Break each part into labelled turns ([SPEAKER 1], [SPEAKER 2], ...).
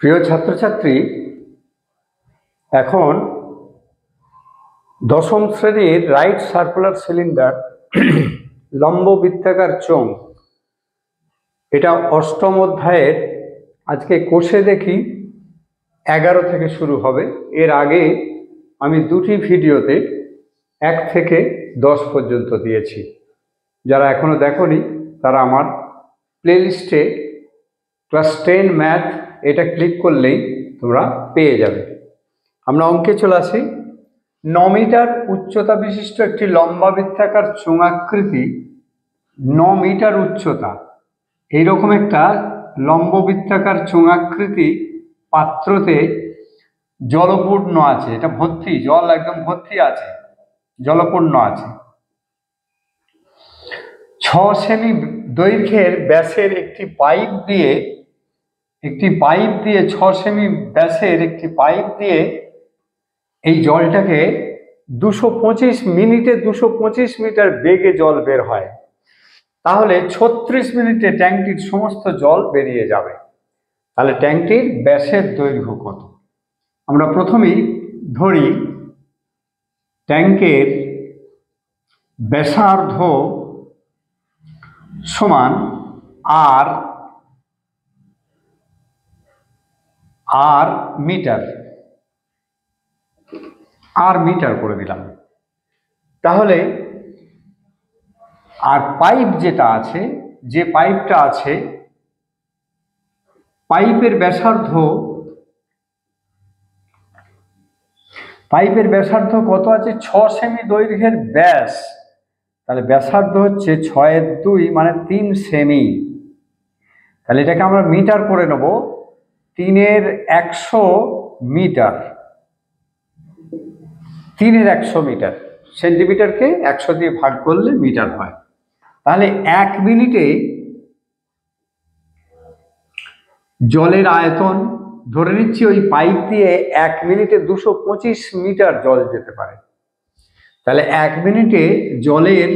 [SPEAKER 1] প্রিয় ছাত্রছাত্রী, এখন দশম শ্রেণীর রাইট সার্কুলার সিলিন্ডার লম্ব বৃত্তাকার চোঙ, এটা অষ্টম অধ্যায়ের আজকে কোষে দেখি 11 থেকে শুরু হবে। এর আগে আমি দুটি ভিডিওতে 1 থেকে 10 পর্যন্ত দিয়েছি। যারা এখনো দেখোনি তারা আমার প্লেলিস্টে ক্লাস 10 ম্যাথ এটা ক্লিক করলেই তোমরা পেয়ে যাবে। আমরা অঙ্কে চলে আসি। 9 মিটার উচ্চতা বিশিষ্ট একটি লম্বা বৃত্তাকার চোঙাকৃতি, 9 মিটার উচ্চতা, এইরকম একটা লম্ব বৃত্তাকার চোঙাকৃতি পাত্রতে জলপূর্ণ আছে। এটা ভর্তি, জল একদম ভর্তি আছে, জলপূর্ণ আছে। 6 সেমি দৈর্ঘ্যের ব্যাসের একটি পাইপ দিয়ে 6 সেমি ব্যাসের একটি পাইপ দিয়ে এই জলটাকে 225 মিনিটে 225 মিটার বেগে জল বের হয়। তাহলে 36 মিনিটে ট্যাঙ্কটির সমস্ত জল বেরিয়ে যাবে। তাহলে ট্যাঙ্কটির ব্যাসের দৈর্ঘ্য কত? আমরা প্রথমেই ধরি ট্যাঙ্কের ব্যাসার্ধ সমান আর মিটার করে দিলাম। তাহলে আর পাইপ যেটা আছে, যে পাইপটা আছে, পাইপের ব্যাসার্ধ কত আছে? 6 সেমি দৈর্ঘ্যের ব্যাস। তাহলে ব্যাসার্ধ হচ্ছে 6/2 মানে 3 সেমি। তাহলে এটাকে আমরা মিটার করে নেব। 3/100 মিটার, 3/100 মিটার। সেন্টিমিটারকে 100 দিয়ে ভাগ করলে মিটার হয়। তাহলে 1 মিনিটে জলের আয়তন, ধরে নিচ্ছি ওই পাইপ দিয়ে 1 মিনিটে 225 মিটার জল যেতে পারে। তাহলে 1 মিনিটে জলের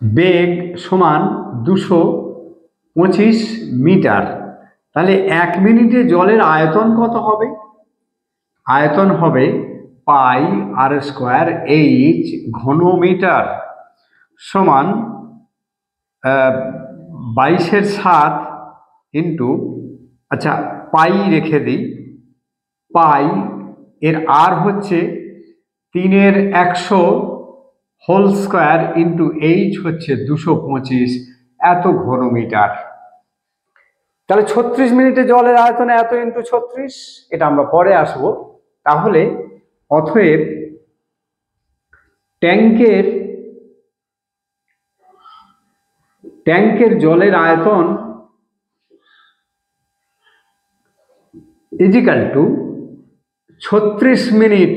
[SPEAKER 1] বেগ সমান 225 মিটার। তাহলে 1 মিনিটে জলের আয়তন কত হবে? আয়তন হবে পাই আর স্কোয়ার এইচ ঘনমিটার সমান 22/7 ইন্টু, আচ্ছা পাই রেখে দিই, পাই এর আর হচ্ছে 3/100 হোল স্কোয়ার ইন্টু এইচ হচ্ছে 225, এত ঘনমিটার। তাহলে 36 মিনিটে জলের আয়তন এত ইন্টু 36, এটা আমরা পরে আসবো। তাহলে অতএব ট্যাঙ্কের জলের আয়তন ইজিক্যাল টু 36 মিনিট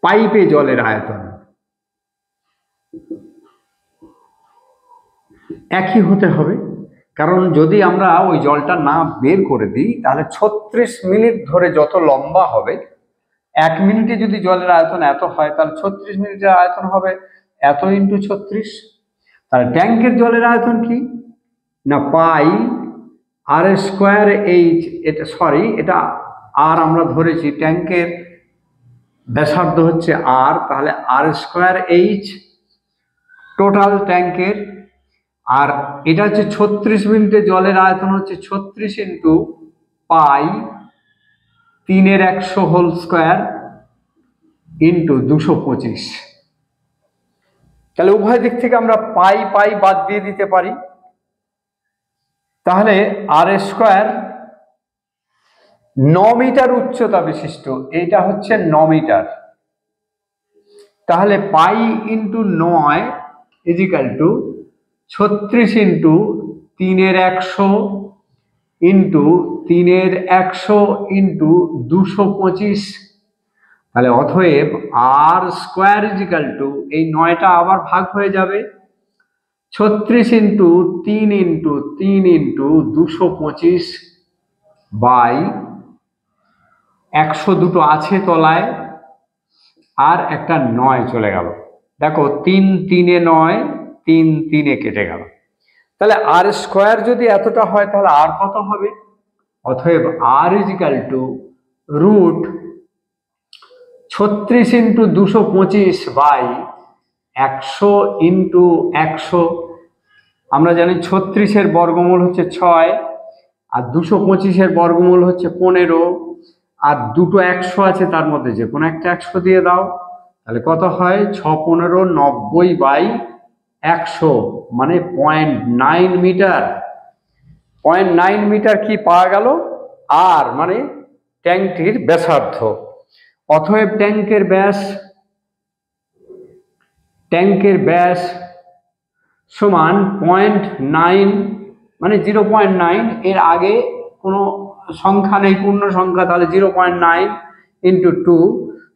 [SPEAKER 1] পাইপে জলের আয়তন, একই হতে হবে। কারণ যদি আমরা ওই জলটা না বের করে দিই তাহলে 36 মিনিট ধরে যত লম্বা হবে, 1 মিনিটে যদি জলের আয়তন এত হয় তাহলে 36 মিনিটের আয়তন হবে এত ইন্টু 36। তাহলে ট্যাঙ্কের জলের আয়তন কি না, পাই আর স্কোয়ার এইচ, এটা আর আমরা ধরেছি, ট্যাঙ্কের ব্যাসার্ধ হচ্ছে আর, তাহলে আর স্কোয়ার এইচ টোটাল ট্যাঙ্কের। আর এটা হচ্ছে 36 মিনিটে জলের আয়তন হচ্ছে 36 into pi 3/100 whole square into 225। তাহলে উভয় দিক থেকে আমরা পাই বাদ দিয়ে দিতে পারি। তাহলে আর স্কোয়ার 9 মিটার উচ্চতা বিশিষ্ট, এইটা হচ্ছে 9 মিটার। তাহলে pi into 9 equal to 36 into 3/100 into 3/100 into 225। তাহলে অতএব আর স্কোয়ার ইজিক্যাল টু, এই 9টা আবার ভাগ হয়ে যাবে, 36 ইন্টু 3 ইন্টু 3 ইন্টু 225 বাই 100, দুটো আছে তলায় আর একটা 9 চলে গেল। দেখো 3 3 9, 3 3 কেটে গেল। তাহলে আর স্কোয়ার যদি এতটা হয় তাহলে আর কত হবে? অতএব r is equal to root 36 into 225 by 100 into 100। আমরা জানি 36-এর বর্গমূল হচ্ছে 6, আর 225-এর বর্গমূল হচ্ছে 15, আর দুটো 100 আছে, তার মধ্যে যে কোনো একটা 100 দিয়ে দাও, তাহলে কত হয়? 6 15 90 বাই 100, মানে 0.9 মিটার। 0.9 মিটার কি পাওয়া গেল? আর মানে ট্যাঙ্কটির ব্যাসার্ধ। অতএব ট্যাঙ্কের ব্যাস সমান 0.9, মানে 0.9, এর আগে কোনো সংখ্যা নেই, পূর্ণ সংখ্যা, তাহলে 0.9 ইন্টু 2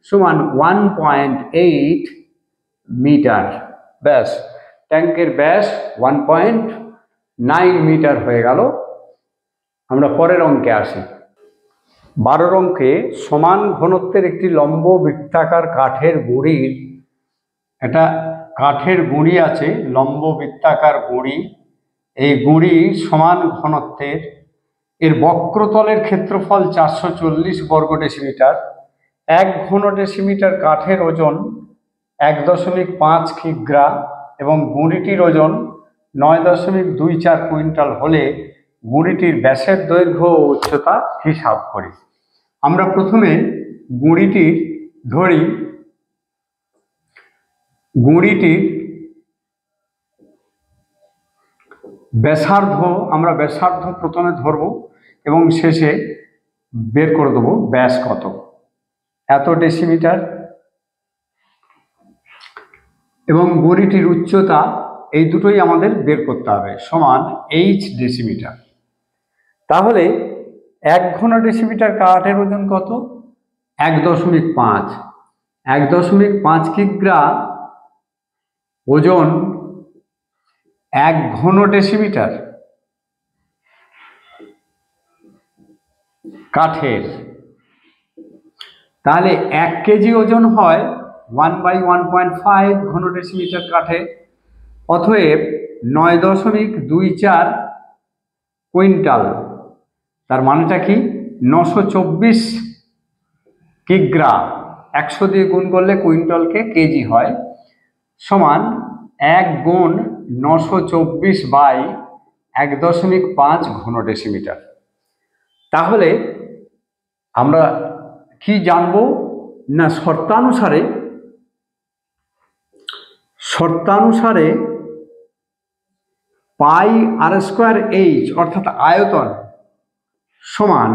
[SPEAKER 1] সমান 1.8 মিটার ব্যাস। ট্যাঙ্কের ব্যাস 1.9 মিটার হয়ে গেল। আমরা পরের অঙ্কে আসি। 12 অঙ্কে সমান ঘনত্বের একটি লম্ব বৃত্তাকার কাঠের গুঁড়ি আছে, লম্ব বৃত্তাকার গুঁড়ি। এই গুঁড়ি সমান ঘনত্বের, এর বক্রতলের ক্ষেত্রফল 440 বর্গ ডেসিমিটার। 1 ঘন ডেসিমিটার কাঠের ওজন 1.5 কিগ্রা এবং গুঁড়িটির ওজন 9.24 কুইন্টাল হলে গুঁড়িটির ব্যাসের দৈর্ঘ্য ও উচ্চতা হিসাব করি। আমরা প্রথমে গুঁড়িটির ব্যাসার্ধ, আমরা ব্যাসার্ধ প্রথমে ধরব এবং শেষে বের করে দেবো ব্যাস কত, এত ডেসিমিটার। এবং গুঁড়িটির উচ্চতা, এই দুটোই আমাদের বের করতে হবে, সমান h ডেসিমিটার। তাহলে 1 ঘন ডেসিমিটার কাঠের ওজন কত? 1.5। 1.5 কিগ্রা ওজন 1 ঘন ডেসিমিটার কাঠের। তাহলে 1 কেজি ওজন হয় 1/1.5 ঘন ডেসিমিটার কাঠে। অতএব 9.24 কুইন্টাল, তার মানেটা কি? 924 কিগ্রা। 100 দিয়ে গুণ করলে কুইন্টালকে কেজি হয়, সমান 1 গুণ 924 বাই 1.5 ঘন ডেসিমিটার। তাহলে আমরা কি জানবো না, শর্তানুসারে পাই আর স্কোয়ার এইচ অর্থাৎ আয়তন সমান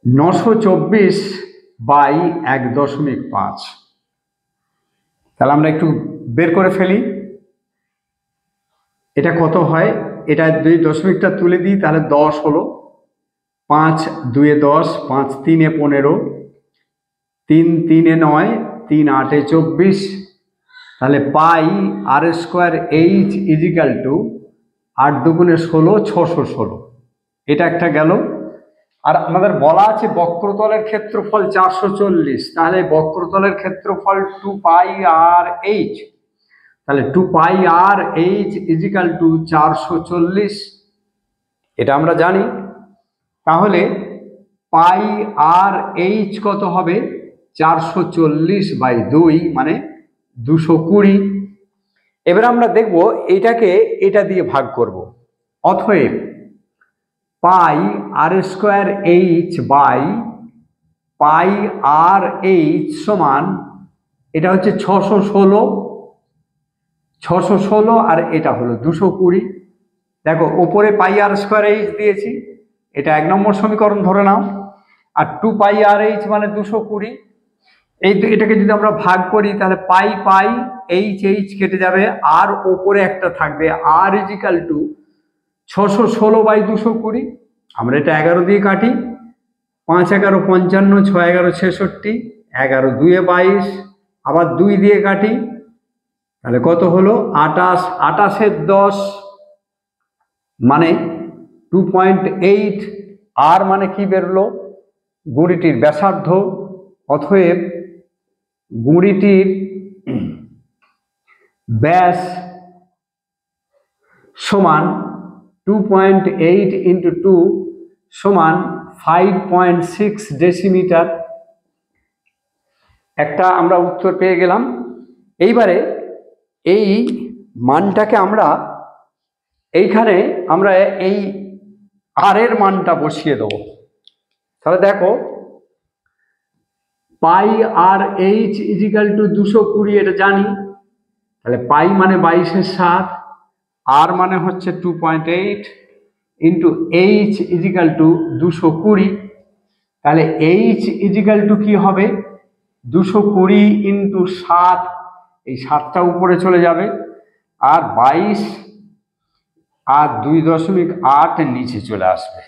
[SPEAKER 1] 924 বাই 1.5। তাহলে আমরা একটু বের করে ফেলি, এটা কত হয়। এটা 2 দশমিকটা তুলে দিই, তাহলে 10 হলো। 5 2 10, 5 3 15, 3 3 9, 3 8 24। তাহলে পাই r square H is equal two 8 দুগুণে 16, 616। এটা একটা গেল। আর আমাদের বলা আছে বক্রতলের ক্ষেত্রফল 440, তাহলে বক্রতলের ক্ষেত্রফল 2 পাই আর এইচ। তাহলে 2 পাই আর এইচ ইজিক্যাল টু 440, এটা আমরা জানি। তাহলে পাই আর এইচ কত হবে? 440 বাই 2, মানে 220। এবার আমরা দেখব এইটাকে এটা দিয়ে ভাগ করব। অতএব pi r square h by pi r h সমান, এটা হচ্ছে 616, আর এটা হলো 220। দেখো ওপরে পাই আর স্কোয়ার এইচ দিয়েছি, এটা 1 নম্বর সমীকরণ ধরে নাও। আর 2 পাই আর এইচ মানে 220। এটাকে যদি আমরা ভাগ করি তাহলে পাই পাই এইচ এইচ কেটে যাবে, আর ওপরে একটা থাকবে, আর ইজিক্যাল টু 616 বাই 220। আমরা এটা 11 দিয়ে কাটি, 5 11 55, 6 11 66, 11 2 22, আবার 2 দিয়ে কাটি, তাহলে কত হলো? 28, 28 10, মানে 2.8। আর মানে কি বেরোলো? গুঁড়িটির ব্যাসার্ধ। অতএব গুঁড়িটির ব্যাস সমান 2.8 ইন্টু 2 সমান 5.6 ডেসিমিটার। একটা আমরা উত্তর পেয়ে গেলাম। এইবারে এই মানটাকে আমরা এইখানে আমরা এই আর এর মানটা বসিয়ে দেবো। তাহলে দেখো পাই আর এইচ ইজিক্যাল টু 220, এটা জানি। তাহলে পাই মানে 22/7, আর মানে হচ্ছে 2.8 ইন্টু এইচ ইজিক্যাল টু 220। তাহলে এইচ ইজিক্যাল টু কি হবে 220 ইন্টু 7, এই 7টা উপরে চলে যাবে, আর 22 আর 2.8 নিচে চলে আসবে।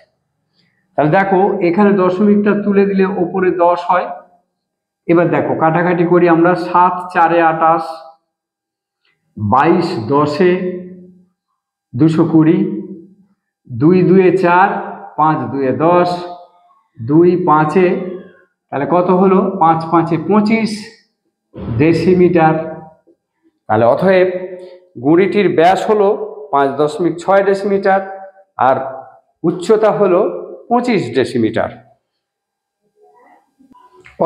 [SPEAKER 1] তাহলে দেখো এখানে দশমিকটা তুলে দিলে ওপরে 10 হয়। এবার দেখো কাটাকাটি করি আমরা, 7 4 28, 22 10 220, 2 2 4, 5 2 10, 2 5, তাহলে কত হলো 5 5 25 ডেসিমিটার। তাহলে অতএব গুঁড়িটির ব্যাস হলো 5.6 ডেসিমিটার আর উচ্চতা হলো 25 ডেসিমিটার।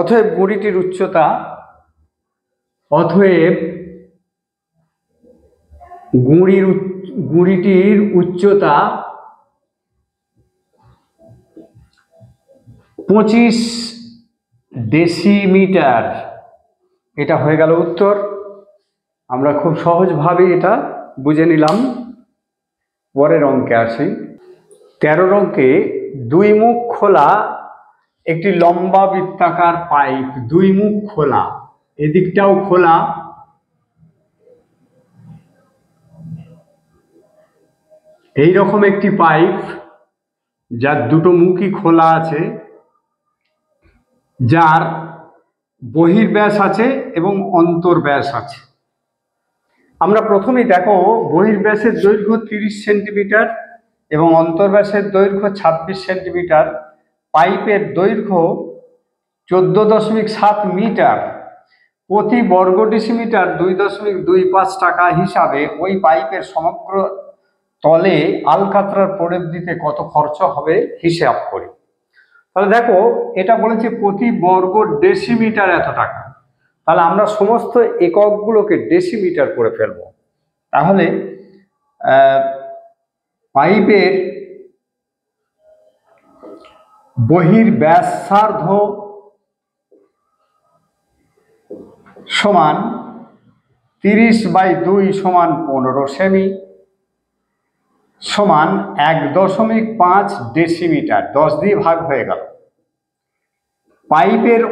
[SPEAKER 1] অতএব গুঁড়িটির উচ্চতা, গুঁড়িটির উচ্চতা 25 ডেসিমিটার। এটা হয়ে গেল উত্তর। আমরা খুব সহজভাবে এটা বুঝে নিলাম। পরের অঙ্কে আসি। 13 অঙ্কে 2 মুখ খোলা একটি লম্বা বৃত্তাকার পাইপ, 2 মুখ খোলা, এদিকটাও খোলা, এইরকম একটি পাইপ যার দুটো মুখই খোলা আছে, যার বহির্ব্যাস আছে এবং অন্তর্ব্যাস আছে। আমরা প্রথমেই দেখো বহির্ব্যাসের দৈর্ঘ্য 30 সেন্টিমিটার এবং অন্তর্ব্যাসের দৈর্ঘ্য 26 সেন্টিমিটার। পাইপের দৈর্ঘ্য 14.7 মিটার। প্রতি বর্গ ডেসিমিটার 2.25 টাকা হিসাবে ওই পাইপের সমগ্র তলে আলকাতরার প্রলেপ দিতে কত খরচ হবে হিসাব করি। তাহলে দেখো এটা বলেছে প্রতি বর্গ ডেসিমিটার এত টাকা। তাহলে আমরা সমস্ত এককগুলোকে ডেসিমিটার করে ফেলব। তাহলে পাইপের বহির্ব্যাসার্ধ সমান 30/2 সমান 15 সেমি সমান 1.5 ডেসিমিটার। 10 দিয়ে ভাগ হয়ে গেল। পাইপের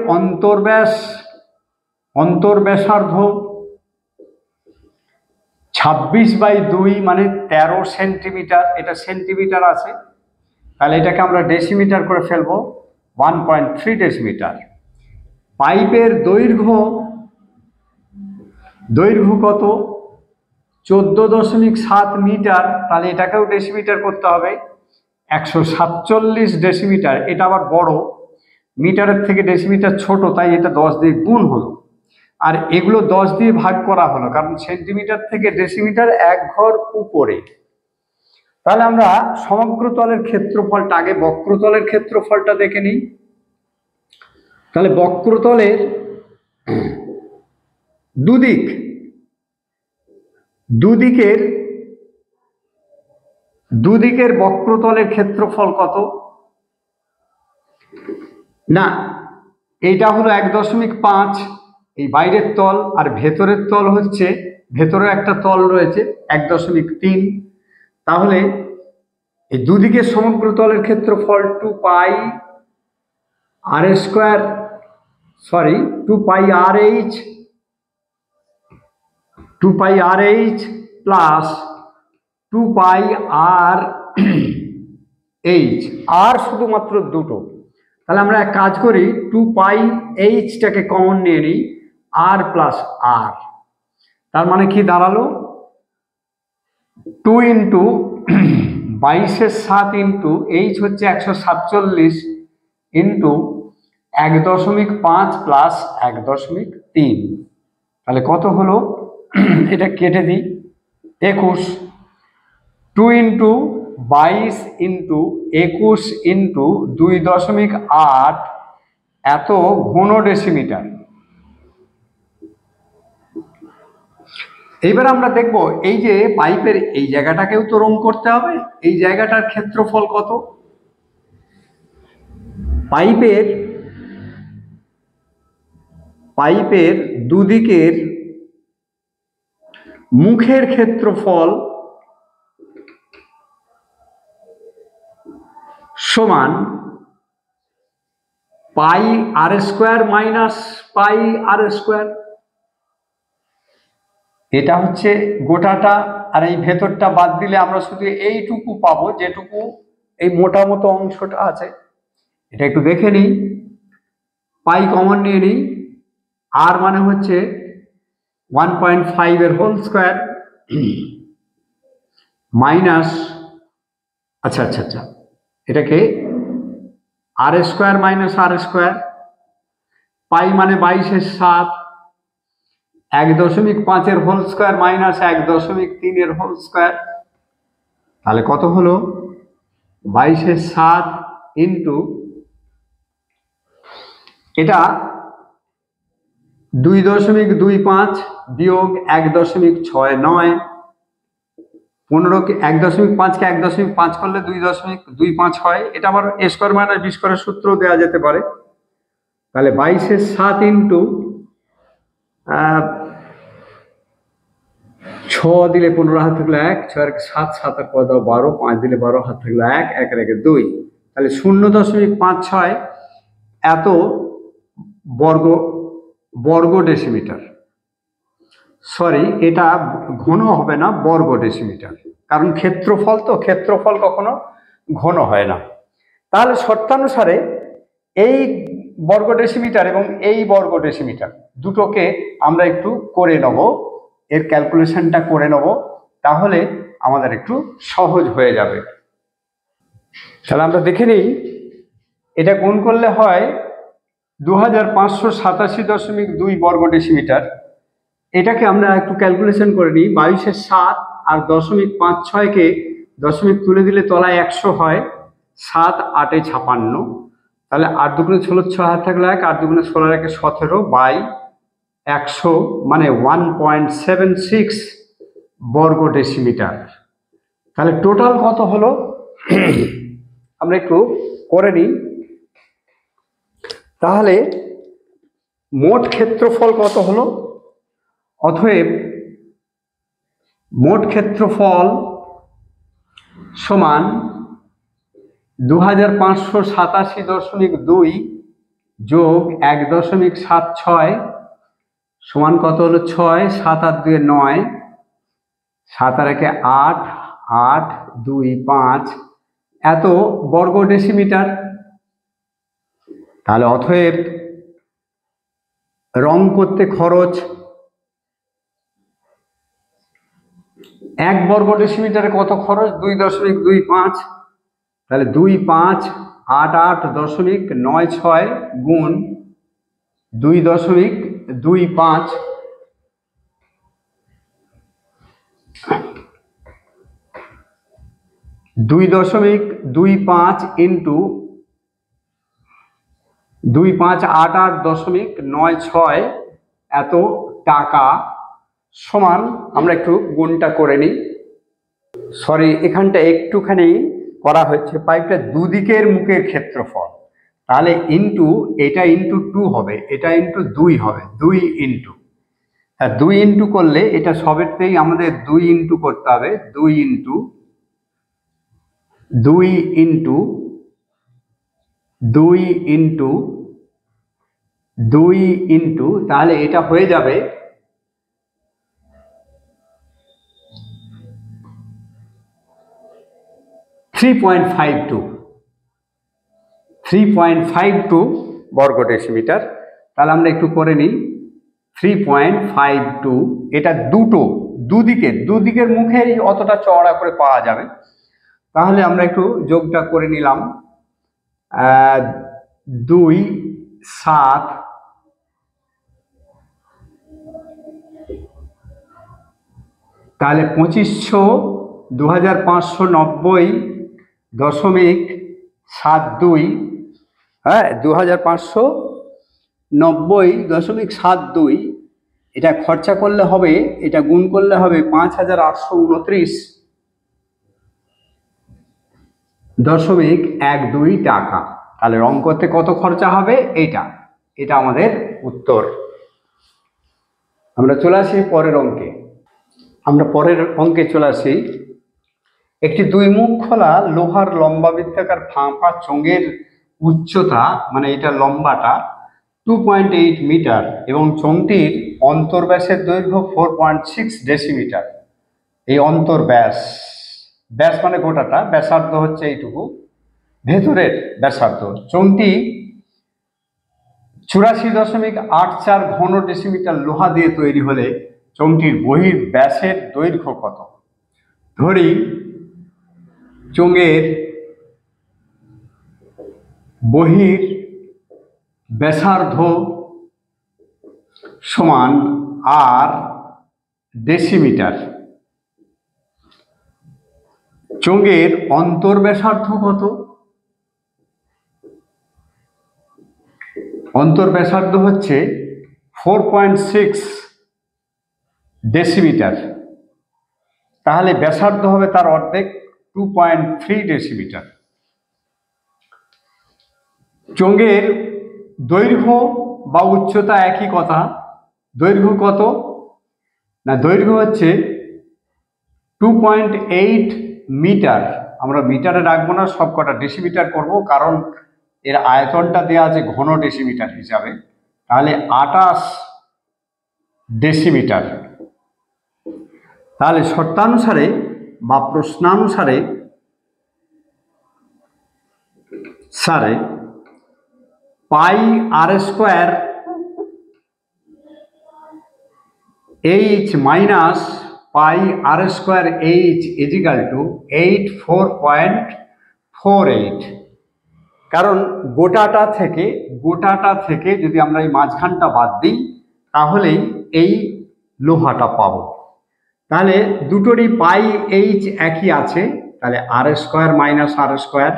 [SPEAKER 1] অন্তর্ব্যাসার্ধ 26/2 মানে 13 সেন্টিমিটার। এটা সেন্টিমিটার আছে, তাহলে এটাকে আমরা ডেসিমিটার করে ফেলবো, 1.3 ডেসিমিটার। পাইপের দৈর্ঘ্য কত 14.7 মিটার, তাহলে এটাকেও ডেসিমিটার করতে হবে, 147 ডেসিমিটার। এটা আবার বড়, মিটারের থেকে ডেসিমিটার ছোট, তাই এটা 10 দিয়ে গুণ হলো। আর এগুলো 10 দিয়ে ভাগ করা হলো, কারণ সেন্টিমিটার থেকে ডেসিমিটার 1 ঘর উপরে। তাহলে আমরা সমগ্র তলের ক্ষেত্রফলটা, আগে বক্রতলের ক্ষেত্রফলটা দেখে নিই। তাহলে বক্রতলের দুদিকের বক্রতলের ক্ষেত্রফল কত? না, এইটা হলো 1.5, এই বাইরের তল, আর ভেতরের তল হচ্ছে, ভেতরে একটা তল রয়েছে 1.3। তাহলে এই দুদিকের সমগ্র তলের ক্ষেত্রফল 2 পাই আর এইচ প্লাস 2 পাই আর এইচ, আর শুধুমাত্র দুটো। তাহলে আমরা এক কাজ করি, 2 পাই এইচটাকে কমন নিয়ে নিই, আর প্লাস আর। তার মানে কি দাঁড়ালো 2 ইন্টু 22/7 ইন্টু এইচ হচ্ছে 147 ইন্টু 1.5 প্লাস 1.3, তাহলে কত হলো এটা কেটে দিই, 21, 2 ইন্টু 22 ইন্টু 21 ইন্টু 2.8 এত ঘন ডেসিমিটার। এইবার আমরা দেখব এই যে পাইপের এই জায়গাটাকেও তো রং করতে হবে, এই জায়গাটার ক্ষেত্রফল কত। পাইপের দুদিকের মুখের ক্ষেত্রফল সমান পাই আর স্কোয়ার মাইনাস পাই আর স্কোয়ার। এটা হচ্ছে গোটাটা, আর এই ভেতরটা বাদ দিলে আমরা শুধু এইটুকু পাবো, যেটুকু এই মোটা মতো অংশটা আছে। এটা একটু দেখে নিই, পাই কমন নিয়ে নিই, আর মানে হচ্ছে 1.5 এর হোল স্কোয়ার মাইনাস, আচ্ছা আচ্ছা আচ্ছা, এটাকে আর স্কোয়ার মাইনাস আর স্কোয়ার, পাই মানে 22 এর 7, 1.5 এর হোল স্কোয়ার মাইনাস 1.3 এর হোল স্কোয়ার, তাহলে কত হলো 22 এর 7 ইন্টু এটা 2.25 বিয়োগ 1.69, 15কে 1.5কে 1.5 করলে 2.25 হয়। এটা আবার a স্কোয়ার মাইনাস b স্কোয়ারের সূত্র দেওয়া যেতে পারে। তাহলে 22 এর 7 ইন্টু 6 দিলে 15 হাত থাকলে 1, 6 আর 7, 7 আর 12, 5 দিলে 12 হাত থাকলে 1, 1 আর 1 2, তাহলে 0.56 এত বর্গ ডেসিমিটার। সরি, এটা ঘন হবে না, বর্গ ডেসিমিটার, কারণ ক্ষেত্রফল তো, ক্ষেত্রফল কখনো ঘন হয় না। তাহলে শর্তানুসারে এই বর্গ ডেসিমিটার এবং এই বর্গ ডেসিমিটার দুটোকে আমরা একটু করে নেব, এর ক্যালকুলেশনটা করে নেব, তাহলে আমাদের একটু সহজ হয়ে যাবে। তাহলে আমরা দেখে নিই, এটা গুণ করলে হয় 2587.2 বর্গ ডেসিমিটার। এটাকে আমরা একটু ক্যালকুলেশন করে নিই, 22 এর 7 আর 0.56কে দশমিক তুলে দিলে তলায় 100 হয়, 7 8 এ 56, তাহলে 8 দুগুণে 16, 6 হাত থাকলে 1, 8 দুগুণে 16 1 17 বাই 100 মানে 1.76 বর্গ ডেসিমিটার। তাহলে টোটাল কত হলো আমরা একটু করে নিই। তাহলে মোট ক্ষেত্রফল কত হলো? অতএব মোট ক্ষেত্রফল সমান 2587.2 যোগ 1.76 সমান কত হলো 6, 7 আর 2 9, 7 আর 1 8, 8 2 5 এত বর্গ ডেসিমিটার। তাহলে অতএব রং করতে খরচ 1 বর্গ ডেসিমিটারে কত খরচ? 2.25, তাহলে 2588.96 গুণ 2.25, 2.25 ইন্টু 2588.96 এত টাকা সমান, আমরা একটু গুণটা করে নিই। সরি, এখানটা একটুখানি করা হচ্ছে, পাইপটা দুদিকের মুখের ক্ষেত্রফল, তাহলে ইন্টু এটা ইন্টু 2 হবে, এটা ইন্টু 2 হবে, 2 ইন্টু, আর 2 ইন্টু করলে এটা সবেরতেই আমাদের 2 ইন্টু করতে হবে, 2 ইন্টু 2 ইন্টু 2 ইন্টু 2 ইন্টু, তাহলে এটা হয়ে যাবে 3.52 বর্গ ডেসিমিটার। তাহলে আমরা একটু করে নিই, 3.52, এটা দুদিকের মুখেই অতটা চওড়া করে পাওয়া যাবে। তাহলে আমরা একটু যোগটা করে নিলাম, 2 7 তাহলে 2590 হ্যাঁ 2590.72 এটা খরচা করলে হবে, এটা গুণ করলে হবে 5829.12 টাকা। তাহলে রং করতে কত খরচা হবে এটা আমাদের উত্তর। আমরা চলে আসি পরের অঙ্কে। চলে আসি। একটি দুই মুখ খোলা লোহার লম্বা বৃত্তাকার ফাঁপা চোঙের উচ্চতা মানে এটা লম্বাটা 2.8 মিটার এবং চোঙটির অন্তর্ব্যাসের দৈর্ঘ্য 4.6 ডেসিমিটার। এই অন্তর্ব্যাস মানে গোটাটা, ব্যাসার্ধ হচ্ছে এইটুকু, ভেতরের ব্যাসার্ধ। চোঙটি 84.84 ঘন ডেসিমিটার লোহা দিয়ে তৈরি হলে চোঙটির বহির ব্যাসের দৈর্ঘ্য কত? ধরি চোঙের বহির ব্যাসার্ধ সমান আর ডেসিমিটার, চোঙের অন্তর্ব্যাসার্ধ কত? অন্তর্ব্যাসার্ধ হচ্ছে 4.6 ডেসিমিটার, তাহলে ব্যাসার্ধ হবে তার অর্ধেক 2.3 ডেসিমিটার। চোঙের দৈর্ঘ্য বা উচ্চতা একই কথা, দৈর্ঘ্য কত না? দৈর্ঘ্য হচ্ছে 2.8 মিটার। আমরা মিটারে রাখবো না, সবকটা ডেসিমিটার করব, কারণ এর আয়তনটা দেওয়া আছে ঘন ডেসিমিটার হিসাবে। তাহলে 28 ডেসিমিটার। তাহলে শর্তানুসারে বা প্রশ্নানুসারে পাই আর স্কোয়ার এইচ মাইনাস পাই r square H is equal two 84.48। কারণ গোটাটা থেকে যদি আমরা এই মাঝখানটা বাদ দিই তাহলেই এই লোহাটা পাবো। তাহলে দুটোরই পাই এইচ একই আছে, তাহলে আর স্কোয়ার মাইনাস আর স্কোয়ার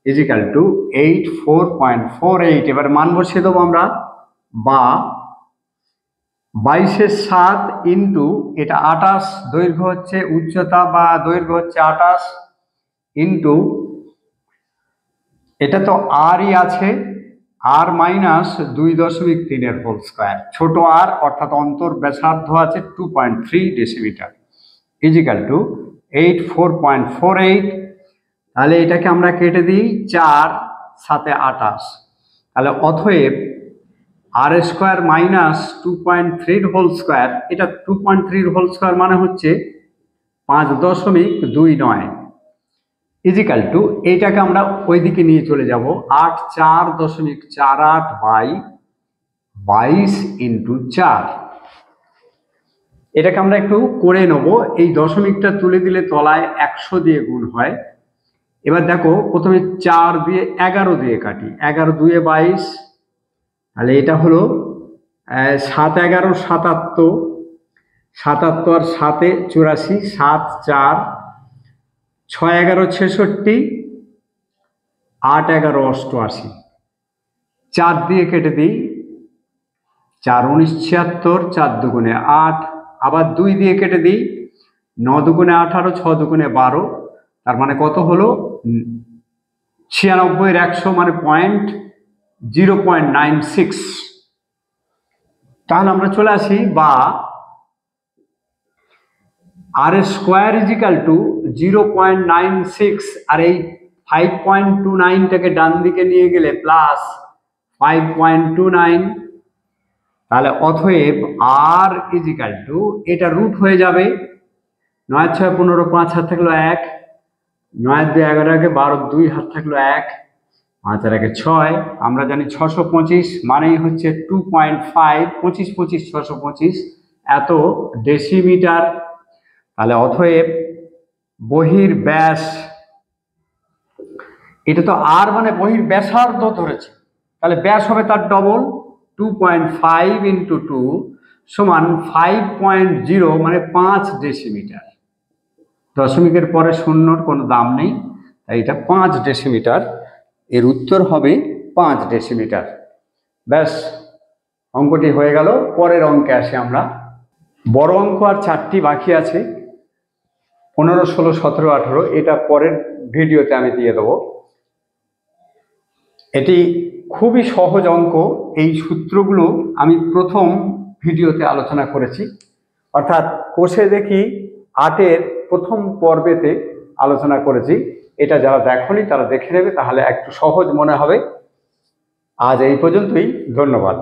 [SPEAKER 1] ইজিক্যাল টু 84.48। এবার মান বসিয়ে দেবো আমরা, বা 22/7 ইন্টু এটা 28 দৈর্ঘ্য হচ্ছে উচ্চতা বা দৈর্ঘ্য হচ্ছে 28 ইন্টু এটা তো আরই আছে, আর মাইনাস 2.3 হোল স্কোয়ার, ছোট আর অর্থাৎ অন্তর ব্যাসার্ধ আছে 2.3 ডেসিমিটার ইজিক্যাল টু 84.48। তাহলে এটাকে আমরা কেটে দিই 4 7 28। তাহলে অতএব আর স্কোয়ার মাইনাস 2.3 হোল স্কোয়ার, এটা 2.3 হোল স্কোয়ার মানে হচ্ছে 5.29 ইজিক্যাল টু, এইটাকে আমরা ওইদিকে নিয়ে চলে যাব 84.48 বাই 22 ইন্টু 4। এটাকে আমরা একটু করে নেব, এই দশমিকটা তুলে দিলে তলায় 100 দিয়ে গুণ হয়। এবার দেখো প্রথমে 4 দিয়ে 11 দিয়ে কাটি, 11 2 22, তাহলে এটা হলো 7 11 77, 77 আর 7 84, 7 4 6 11 66, 8 11 88। 4 দিয়ে কেটে দিই, 4 19 76, 4 দুগুণে 8, আবার 2 দিয়ে কেটে দিই, 9 দুগুণে 18, 6 দুগুণে 12, তার মানে কত হলো 96 মানে 0.96। তাহলে আমরা চলে আসি, বা আর স্কোয়ার ইজিক্যাল টু 0.96, আর এই 5.29টাকে ডান দিকে নিয়ে গেলে প্লাস 5.29। তাহলে অতএব আর ইজিক্যাল টু, এটা রুট হয়ে যাবে, 9 6 15, 5 হাত থাকলো 1, 9 2 11, 12 2 হাত থাকলো 1, 5 আর 1 6। আমরা জানি 625 মানেই হচ্ছে 2.5, 25 25 625 এত ডেসিমিটার। তাহলে অতএব বহির ব্যাস, এটা তো আর মানে বহির ব্যাসার্ধ ধরেছে, তাহলে ব্যাস হবে তার ডবল, 2.5 ইন্টু 2 সমান 5.0 মানে 5 ডেসিমিটার। দশমিকের পরে শূন্যর কোনো দাম নেই, তাই এটা 5 ডেসিমিটার। এর উত্তর হবে 5 ডেসিমিটার। ব্যাস, অঙ্কটি হয়ে গেল। পরের অঙ্কে আসি আমরা। বড় অঙ্ক আর 4টি বাকি আছে, 15, 16, 17, 18। এটা পরের ভিডিওতে আমি দিয়ে দেবো। এটি খুবই সহজ অঙ্ক। এই সূত্রগুলো আমি প্রথম ভিডিওতে আলোচনা করেছি, অর্থাৎ কোষে দেখি 8-এর প্রথম পর্বেতে আলোচনা করেছি। এটা যারা দেখনি তারা দেখে নেবে, তাহলে একটু সহজ মনে হবে। আজ এই পর্যন্তই, ধন্যবাদ।